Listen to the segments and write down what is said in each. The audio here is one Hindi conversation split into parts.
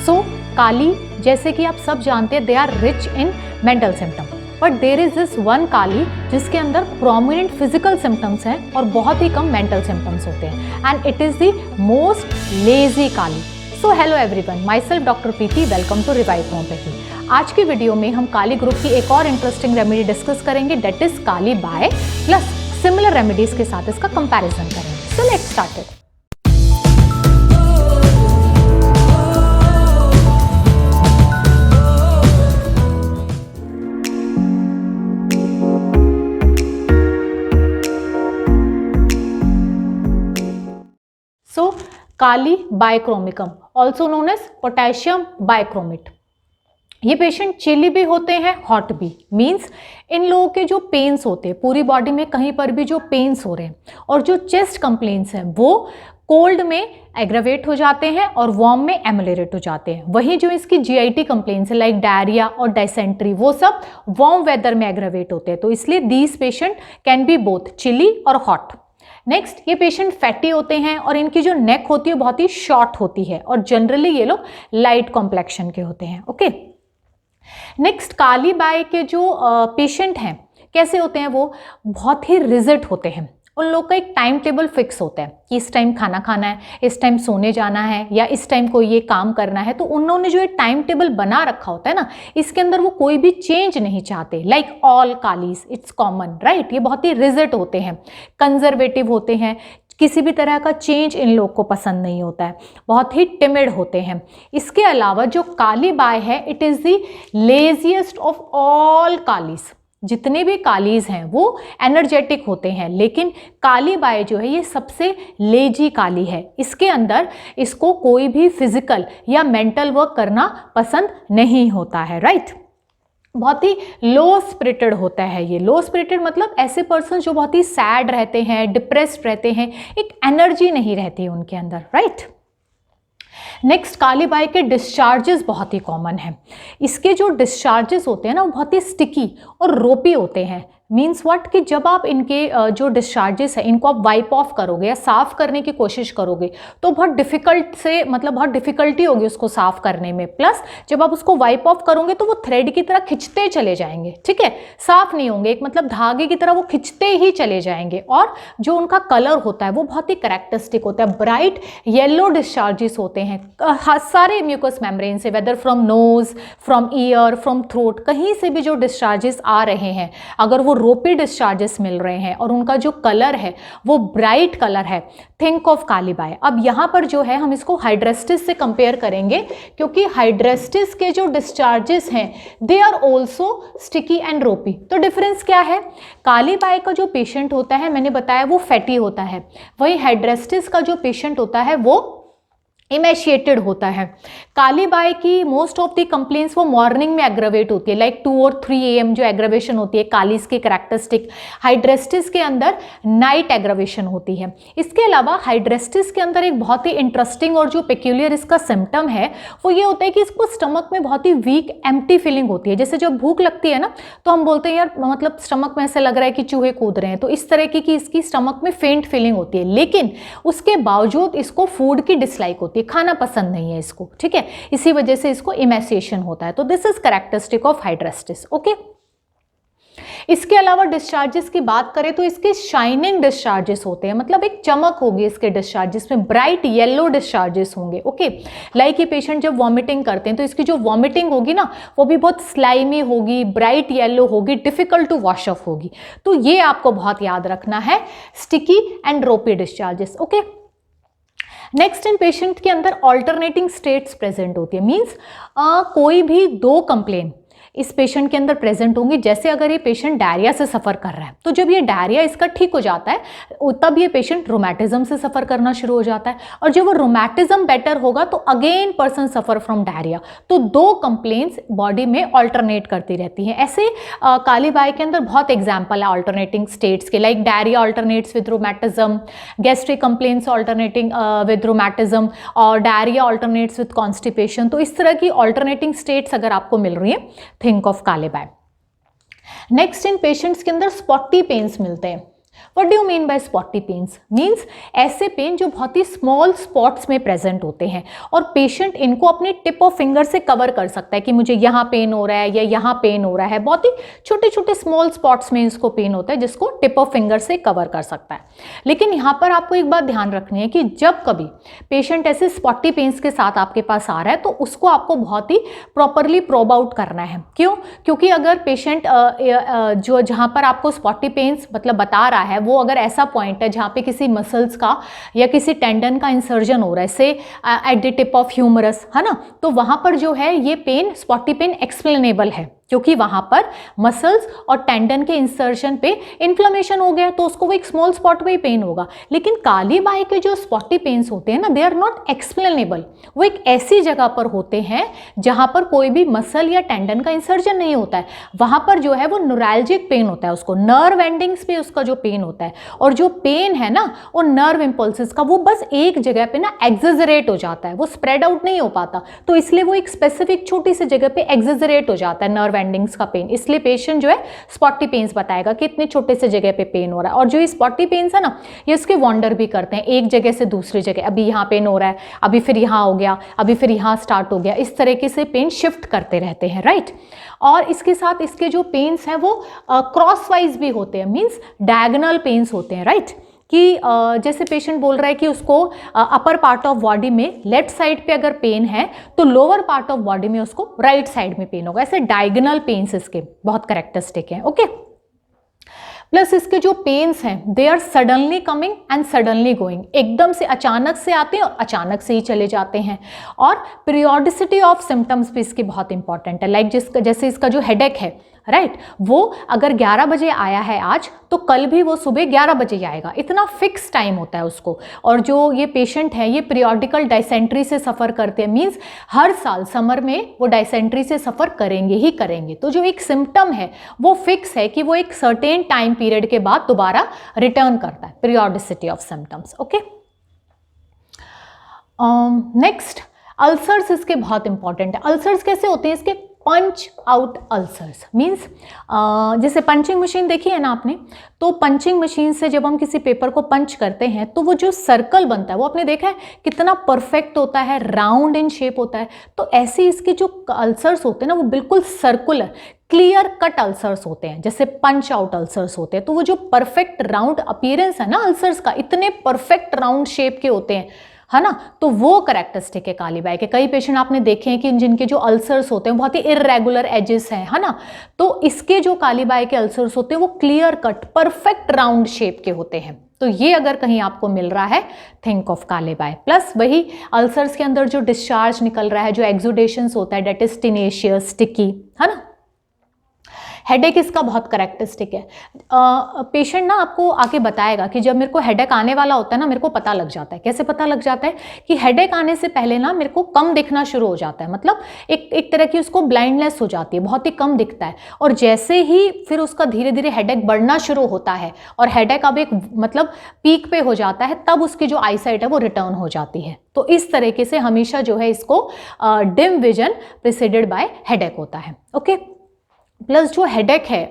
सो काली, जैसे कि आप सब जानते हैं, they are rich in mental symptom, but there is this one kali जिसके अंदर प्रोमिनेंट फिजिकल सिम्टम्स हैं और बहुत ही कम मेंटल सिम्टम्स होते हैं, and it is the most lazy kali. So hello everyone, myself doctor Preeti, welcome to revive homeopathy. आज की वीडियो में हम काली ग्रुप की एक और इंटरेस्टिंग रेमेडी डिस्कस करेंगे, that is kali bi, plus similar remedies के साथ इसका कंपैरिजन करेंगे। So let's start it. So kali bichromicum, also known as potassium bichromate, ये पेशेंट चिली भी होते हैं, हॉट भी। मींस इन लोगों के जो पेन्स होते हैं पूरी बॉडी में, कहीं पर भी जो पेन्स हो रहे हैं और जो चेस्ट कंप्लेंट्स हैं वो कोल्ड में एग्रावेट हो जाते हैं और वार्म में एमुलेट हो जाते हैं। वहीं जो इसकी जीआईटी कंप्लेंट्स है लाइक डायरिया और डायसेंट्री, वो सब वार्म वेदर में एग्रावेट होते हैं। तो इसलिए these patient can be both chilly और हॉट। नेक्स्ट, ये पेशेंट फैटी होते हैं और इनकी जो नेक होती है बहुत ही शॉर्ट होती है और जनरली ये लोग लाइट कॉम्प्लेक्शन के होते हैं। ओके, नेक्स्ट, काली बाय के जो पेशेंट हैं कैसे होते हैं, वो बहुत ही रिजिड होते हैं। उन लोग का एक टाइम टेबल फिक्स होता है कि इस टाइम खाना खाना है, इस टाइम सोने जाना है, या इस टाइम कोई ये काम करना है। तो उन्होंने जो एक टाइम टेबल बना रखा होता है ना, इसके अंदर वो कोई भी चेंज नहीं चाहते। Like all kalij, it's common, right. ये बहुत ही रिजिड होते हैं, कंजर्वेटिव होते हैं, किसी भी तरह का चेंज इन लोग को पसंद नहीं होता है, बहुत ही टिमिड होते हैं। इसके अलावा जो काली बाय है, it is the laziest of all kalij. जितने भी कालीज हैं वो एनर्जेटिक होते हैं, लेकिन काली बाय जो है ये सबसे लेजी काली है। इसके अंदर इसको कोई भी फिजिकल या मेंटल वर्क करना पसंद नहीं होता है, राइट। बहुत ही लो स्पिरिटेड होता है ये। लो स्पिरिटेड मतलब ऐसे पर्सन जो बहुत ही सैड रहते हैं, डिप्रेस्ड रहते हैं, एक एनर्जी नहीं रहती उनके अंदर, राइट। नेक्स्ट, काली बाय के डिस्चार्जेस बहुत ही कॉमन है। इसके जो डिस्चार्जेस होते हैं ना वो बहुत ही स्टिकी और रोपी होते हैं। मीन्स व्हाट, कि जब आप इनके जो डिस्चार्जेस है इनको आप वाइप ऑफ करोगे या साफ़ करने की कोशिश करोगे तो बहुत डिफ़िकल्ट से, मतलब बहुत डिफ़िकल्टी होगी उसको साफ़ करने में। प्लस जब आप उसको वाइप ऑफ करोगे तो वो थ्रेड की तरह खिंचते चले जाएंगे, ठीक है, साफ़ नहीं होंगे, एक मतलब धागे की तरह वो खिंचते ही चले जाएंगे। और जो उनका कलर होता है वो बहुत ही कैरेक्टरिस्टिक होता है, ब्राइट येलो डिस्चार्जेस होते हैं सारे म्यूकस मेम्ब्रेन से, whether from nose, from ear, from throat, कहीं से भी जो डिस्चार्जेस आ रहे हैं, अगर वो रोपी डिस्चार्जेस मिल रहे हैं और उनका जो कलर है वो ब्राइट कलर है, थिंक ऑफ काली बाय। अब यहाँ पर जो है हम इसको हाइड्रेस्टिस से कंपेयर करेंगे, क्योंकि हाइड्रेस्टिस के जो डिस्चार्जेस हैं they are also sticky and ropy. तो डिफरेंस क्या है, काली बाय का जो पेशेंट होता है मैंने बताया वो फैटी होता है, वही हाइड्रेस्टिस का जो पेशेंट होता है वो इमेशिएटेड होता है। काली बाय की मोस्ट ऑफ द कंप्लेंट्स वो मॉर्निंग में एग्रावेट होती है, लाइक 2 और 3 AM जो एग्रावेशन होती है कालीज की कैरेक्टरिस्टिक। हाइड्रेस्टिस के अंदर नाइट एग्रावेशन होती है। इसके अलावा हाइड्रेस्टिस के अंदर एक बहुत ही इंटरेस्टिंग और जो पेक्यूलियर इसका सिम्टम है वो ये होता है कि इसको स्टमक में बहुत ही वीक एम्प्टी फीलिंग होती है। जैसे जब भूख लगती है ना तो हम बोलते हैं यार मतलब स्टमक में ऐसा लग रहा है कि चूहे कूद रहे हैं, तो इस तरह की इसकी स्टमक में फेंट फीलिंग होती है। लेकिन उसके बावजूद इसको फूड की डिसलाइक होती है, खाना पसंद नहीं है इसको, ठीक है, इसी वजह से इसको इमेसिएशन होता है। तो this is characteristic of Hydrastis. Okay, इसके अलावा डिस्चार्जेस की बात करें तो इसके शाइनिंग डिस्चार्जेस होते हैं, मतलब एक चमक होगी इसके डिस्चार्जेस में, ब्राइट येलो डिस्चार्जेस होंगे। ओके, लाइक ये पेशेंट जब वॉमिटिंग करते हैं तो इसकी जो वॉमिटिंग होगी ना वो भी बहुत स्लाइमी होगी, ब्राइट येलो होगी, डिफिकल्ट टू वॉश ऑफ होगी। तो ये आपको बहुत याद रखना है, स्टिकी एंड रोपी डिस्चार्जेस। ओके, नेक्स्ट, इन पेशेंट के अंदर ऑल्टरनेटिंग स्टेट्स प्रेजेंट होती है। मीन्स कोई भी 2 कंप्लेन इस पेशेंट के अंदर प्रेजेंट होंगी। जैसे अगर ये पेशेंट डायरिया से सफ़र कर रहा है तो जब ये डायरिया इसका ठीक हो जाता है तब ये पेशेंट रोमैटिज्म से सफ़र करना शुरू हो जाता है, और जब वो रोमैटिज्म बेटर होगा तो again person suffer from diarrhoea. तो 2 कंप्लेंट्स बॉडी में ऑल्टरनेट करती रहती हैं। ऐसे काली बाय के अंदर बहुत एग्जाम्पल है ऑल्टरनेटिंग स्टेट्स के, like diarrhoea alternates with rheumatism, gastric complaints alternating with rheumatism, और डायरिया ऑल्टरनेट्स विद कॉन्स्टिपेशन। तो इस तरह की ऑल्टरनेटिंग स्टेट्स अगर आपको मिल रही हैं, think of kali bi. Next, इन पेशेंट्स के अंदर स्पॉटी पेन्स मिलते हैं। What do you mean by spotty pains? Means ऐसे पेन जो बहुत ही स्मॉल स्पॉट्स में प्रेजेंट होते हैं और पेशेंट इनको अपने टिप ऑफ फिंगर से कवर कर सकता है कि मुझे यहाँ पेन हो रहा है या यहाँ पेन हो रहा है। बहुत ही छोटे छोटे स्मॉल स्पॉट्स में इसको पेन होता है जिसको टिप ऑफ फिंगर से कवर कर सकता है। लेकिन यहाँ पर आपको एक बात ध्यान रखनी है कि जब कभी पेशेंट ऐसे स्पॉटी पेन्स के साथ आपके पास आ रहा है तो उसको आपको बहुत ही प्रॉपरली प्रोब आउट करना है। क्यों? क्योंकि अगर पेशेंट जो जहाँ पर आपको स्पॉटी पेन्स मतलब बता रहा है वो अगर ऐसा पॉइंट है जहाँ पे किसी मसल्स का या किसी टेंडन का इंसर्जन हो रहा है, से at the tip of humerus, है ना, तो वहाँ पर जो है ये पेन, स्पॉटी पेन एक्सप्लेनेबल है क्योंकि वहाँ पर मसल्स और टेंडन के इंसर्शन पे इन्फ्लेमेशन हो गया तो उसको वो एक स्मॉल स्पॉट पे ही पेन होगा। लेकिन काली बाई के जो स्पॉटी पेन्स होते हैं ना, दे आर नॉट एक्सप्लेनेबल। वो एक ऐसी जगह पर होते हैं जहाँ पर कोई भी मसल या टेंडन का इंसर्जन नहीं होता है। वहाँ पर जो है वो न्यूरैल्जिक पेन होता है, उसको नर्व एंडिंग्स पे उसका जो पेन होता है, और जो पेन है ना वो नर्व इम्पल्सेस का वो बस एक जगह पे ना एक्सेजरेट हो जाता है, वो स्प्रेड आउट नहीं हो पाता, तो इसलिए वो एक स्पेसिफिक छोटी सी जगह पे एक्सेजरेट हो जाता है नर्व एंडिंग्स का पेन। इसलिए पेशेंट जो है स्पॉटी पेन्स बताएगा कि इतने छोटे से जगह पे पेन हो रहा है। और जो ये स्पॉटी पेन्स है ना, ये इसके वॉन्डर भी करते हैं एक जगह से दूसरी जगह, अभी यहाँ पेन हो रहा है, अभी फिर यहाँ हो गया, अभी फिर यहाँ स्टार्ट हो गया, इस तरीके से पेन शिफ्ट करते रहते हैं, राइट। और इसके साथ इसके जो पेन्स हैं वो क्रॉस वाइज भी होते हैं, मीन्स डायगोनल पेन्स होते हैं, राइट। कि जैसे पेशेंट बोल रहा है कि उसको अपर पार्ट ऑफ बॉडी में लेफ्ट साइड पे अगर पेन है तो लोअर पार्ट ऑफ बॉडी में उसको राइट साइड में पेन होगा। ऐसे डायगोनल पेन्स इसके बहुत कैरेक्टरिस्टिक हैं, ओके। प्लस इसके जो पेन्स हैं they are suddenly coming and suddenly going, एकदम से अचानक से आते हैं और अचानक से ही चले जाते हैं। और पीरियोडिसिटी ऑफ सिम्टम्स भी इसकी बहुत इंपॉर्टेंट है। लाइक जैसे इसका जो हेडेक है, राइट, वो अगर 11 बजे आया है आज तो कल भी वो सुबह 11 बजे ही आएगा, इतना फिक्स टाइम होता है उसको। और जो ये पेशेंट है ये पीरियोडिकल डायसेंट्री से सफ़र करते हैं, मीन्स हर साल समर में वो डायसेंट्री से सफ़र करेंगे ही करेंगे। तो जो एक सिम्टम है वो फिक्स है कि वो एक सर्टेन टाइम पीरियड के बाद दोबारा रिटर्न करता है, periodicity of symptoms, okay. Next, ulcers इसके बहुत इंपॉर्टेंट है। अल्सर्स कैसे होते हैं इसके? पंच आउट अल्सर्स, मीन्स जैसे पंचिंग मशीन देखी है ना आपने, तो पंचिंग मशीन से जब हम किसी पेपर को पंच करते हैं तो वो जो सर्कल बनता है वो आपने देखा है कितना परफेक्ट होता है, राउंड इन शेप होता है। तो ऐसे इसके जो अल्सर्स होते हैं ना वो बिल्कुल सर्कुलर क्लियर कट अल्सर्स होते हैं, जैसे पंच आउट अल्सर्स होते हैं। तो वो जो परफेक्ट राउंड अपीयरेंस है ना अल्सर्स का, इतने परफेक्ट राउंड शेप के होते हैं, है ना, तो वो करेक्टरिस्टिक है काली बाई के। कई पेशेंट आपने देखे हैं कि जिनके जो अल्सर्स होते हैं बहुत ही इरेगुलर एजेस हैं, है ना, तो इसके जो काली बाई के अल्सर्स होते हैं वो clear cut perfect round shape के होते हैं। तो ये अगर कहीं आपको मिल रहा है, think of Kali Bai. Plus वही अल्सर्स के अंदर जो डिस्चार्ज निकल रहा है, जो एक्सुडेशंस होता है, डेट इज टिनेशियस, स्टिकी, है ना। हेडेक इसका बहुत करेक्टरिस्टिक है। पेशेंट ना आपको आके बताएगा कि जब मेरे को हेडेक आने वाला होता है ना, मेरे को पता लग जाता है। कैसे पता लग जाता है? कि हेडेक आने से पहले ना मेरे को कम दिखना शुरू हो जाता है, मतलब एक तरह की उसको ब्लाइंडनेस हो जाती है, बहुत ही कम दिखता है। और जैसे ही फिर उसका धीरे धीरे हेडेक बढ़ना शुरू होता है और हेडेक अब एक मतलब पीक पे हो जाता है, तब उसकी जो आईसाइट है वो रिटर्न हो जाती है। तो इस तरीके से हमेशा जो है इसको dim vision preceded by headache होता है, ओके। प्लस जो हेडेक है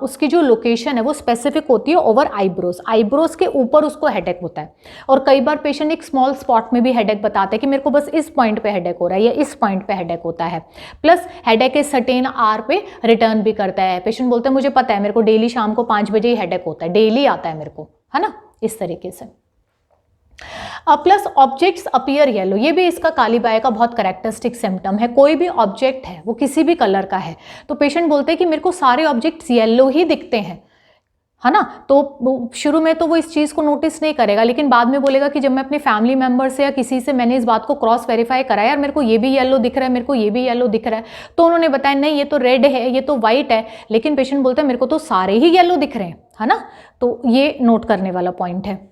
उसकी जो लोकेशन है वो स्पेसिफिक होती है ओवर आईब्रोज, आईब्रोज के ऊपर उसको हेडेक होता है। और कई बार पेशेंट एक स्मॉल स्पॉट में भी हेडेक बताते हैं कि मेरे को बस इस पॉइंट पे हेडेक हो रहा है या इस पॉइंट पे हेडेक होता है। प्लस हेडेक इस सर्टेन आर पे रिटर्न भी करता है। पेशेंट बोलते हैं मुझे पता है, मेरे को डेली शाम को 5 बजे ही हेडेक होता है, डेली आता है मेरे को, है ना, इस तरीके से। प्लस ऑब्जेक्ट्स अपीयर येलो, ये भी इसका काली बाई का बहुत करेक्टरिस्टिक सिम्टम है। कोई भी ऑब्जेक्ट है वो किसी भी कलर का है तो पेशेंट बोलते हैं कि मेरे को सारे ऑब्जेक्ट्स येलो ही दिखते हैं, है ना। तो शुरू में तो वो इस चीज़ को नोटिस नहीं करेगा, लेकिन बाद में बोलेगा कि जब मैं अपने फैमिली मेंबर से या किसी से मैंने इस बात को क्रॉस वेरीफाई कराया, यार मेरे को ये भी येलो दिख रहा है, मेरे को ये भी येलो दिख रहा है, तो उन्होंने बताया नहीं ये तो रेड है, ये तो वाइट है, लेकिन पेशेंट बोलता है मेरे को तो सारे ही येलो दिख रहे हैं, है ना। तो ये नोट करने वाला पॉइंट है।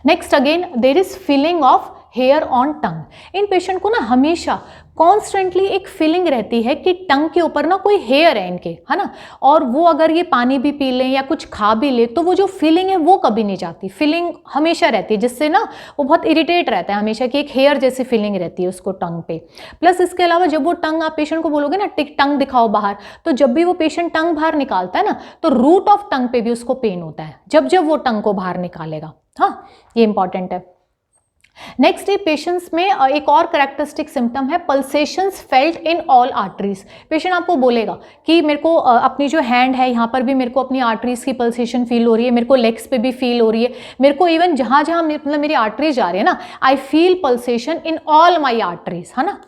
Next again there is feeling of hair on tongue. इन पेशेंट को ना हमेशा कॉन्स्टेंटली एक फीलिंग रहती है कि टंग के ऊपर ना कोई हेयर है इनके, है ना, और वो अगर ये पानी भी पी लें या कुछ खा भी ले तो वो जो फीलिंग है वो कभी नहीं जाती, फीलिंग हमेशा रहती है, जिससे ना वो बहुत इरिटेट रहता है हमेशा कि एक हेयर जैसी फीलिंग रहती है उसको टंग पे। प्लस इसके अलावा जब वो टंग, आप पेशेंट को बोलोगे ना टंग दिखाओ बाहर, तो जब भी वो पेशेंट टंग बाहर निकालता है ना तो रूट ऑफ टंग पे भी उसको पेन होता है जब जब वो टंग को बाहर निकालेगा। हाँ, ये इंपॉर्टेंट है। नेक्स्ट, पेशेंट्स में एक और कैरेक्टरिस्टिक सिम्टम है pulsations felt in all arteries. Patient आपको बोलेगा कि मेरे को अपनी जो हैंड है यहाँ पर भी मेरे को अपनी आर्टरीज की पल्सेशन फील हो रही है, मेरे को लेग्स पे भी फील हो रही है, मेरे को इवन जहाँ जहाँ मतलब मेरी आर्टरीज जा रही है ना, I feel pulsation in all my arteries, है ना।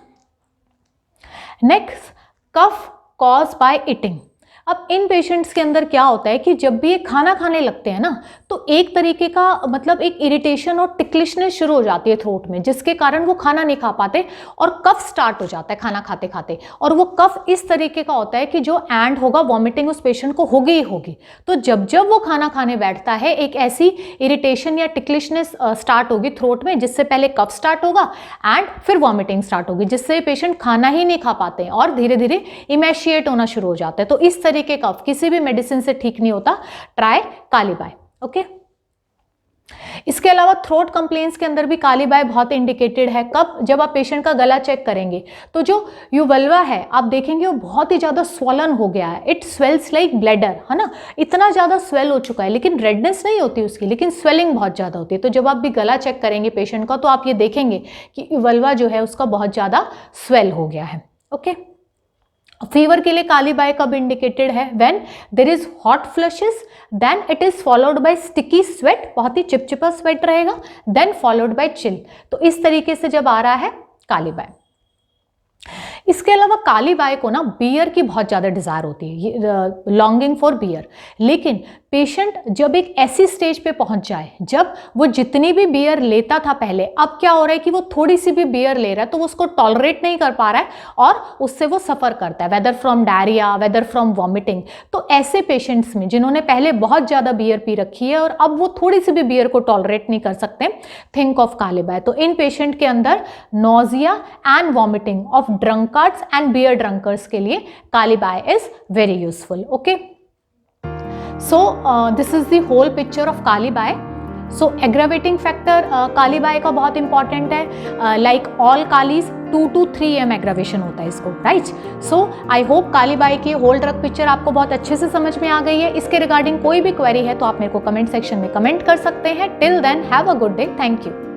Next, cough cause by eating. अब इन पेशेंट्स के अंदर क्या होता है कि जब भी ये खाना खाने लगते हैं ना तो एक तरीके का मतलब एक इरिटेशन और टिकलिशनेस शुरू हो जाती है थ्रोट में, जिसके कारण वो खाना नहीं खा पाते और कफ स्टार्ट हो जाता है खाना खाते खाते। और वो कफ इस तरीके का होता है कि जो एंड होगा वॉमिटिंग उस पेशेंट को होगी ही होगी। तो जब जब वो खाना खाने बैठता है एक ऐसी इरिटेशन या टिकलिशनेस स्टार्ट होगी थ्रोट में, जिससे पहले कफ स्टार्ट होगा एंड फिर वॉमिटिंग स्टार्ट होगी, जिससे पेशेंट खाना ही नहीं खा पाते हैं और धीरे धीरे इमेशिएट होना शुरू हो जाता है। तो इस तरीके का कफ किसी भी मेडिसिन से ठीक नहीं होता, ट्राई कालीबाय। ओके, इसके अलावा थ्रोट कंप्लेंट्स के अंदर भी कालीबाय बहुत इंडिकेटेड है। कब? जब आप पेशेंट का गला चेक करेंगे तो जो यूवल्वा है आप देखेंगे वो बहुत ही ज्यादा स्वलन हो गया है, इट स्वेल्स लाइक ब्लैडर, है ना, इतना ज्यादा स्वेल हो चुका है, लेकिन रेडनेस नहीं होती उसकी, लेकिन स्वेलिंग बहुत ज्यादा होती है। तो जब आप भी गला चेक करेंगे पेशेंट का तो आप ये देखेंगे कि यूवल्वा जो है उसका बहुत ज्यादा स्वेल हो गया है। ओके, फीवर के लिए कालीबाय कब इंडिकेटेड है? When there is hot flushes, then it is followed by sticky sweat, बहुत ही चिपचिपा स्वेट रहेगा, देन फॉलोड बाय चिल। तो इस तरीके से जब आ रहा है कालीबाय। इसके अलावा कालीबाय को ना बियर की बहुत ज़्यादा डिज़ायर होती है, लॉन्गिंग फॉर बियर। लेकिन पेशेंट जब एक ऐसी स्टेज पे पहुंच जाए जब वो जितनी भी बियर लेता था पहले, अब क्या हो रहा है कि वो थोड़ी सी भी बियर ले रहा है तो वो उसको टॉलरेट नहीं कर पा रहा है और उससे वो सफ़र करता है, whether from diarrhoea, whether from vomiting. तो ऐसे पेशेंट्स में जिन्होंने पहले बहुत ज़्यादा बियर पी रखी है और अब वो थोड़ी सी भी बियर को टॉलरेट नहीं कर सकते, थिंक ऑफ कालीबाय। तो इन पेशेंट के अंदर nausea and vomiting of drunkards and beer drinkers के लिए kali bi is very useful. Okay, so this is the whole picture of kali bi. so aggravating factor kali bi का बहुत इंपॉर्टेंट है, like all kalis 2 to 3 m aggravation होता है इसको, राइट। सो आई होप कालीबाय की होल ड्रग पिक्चर आपको बहुत अच्छे से समझ में आ गई है। इसके रिगार्डिंग कोई भी क्वेरी है तो आप मेरे को कमेंट सेक्शन में कमेंट कर सकते हैं। Till then have a good day, thank you.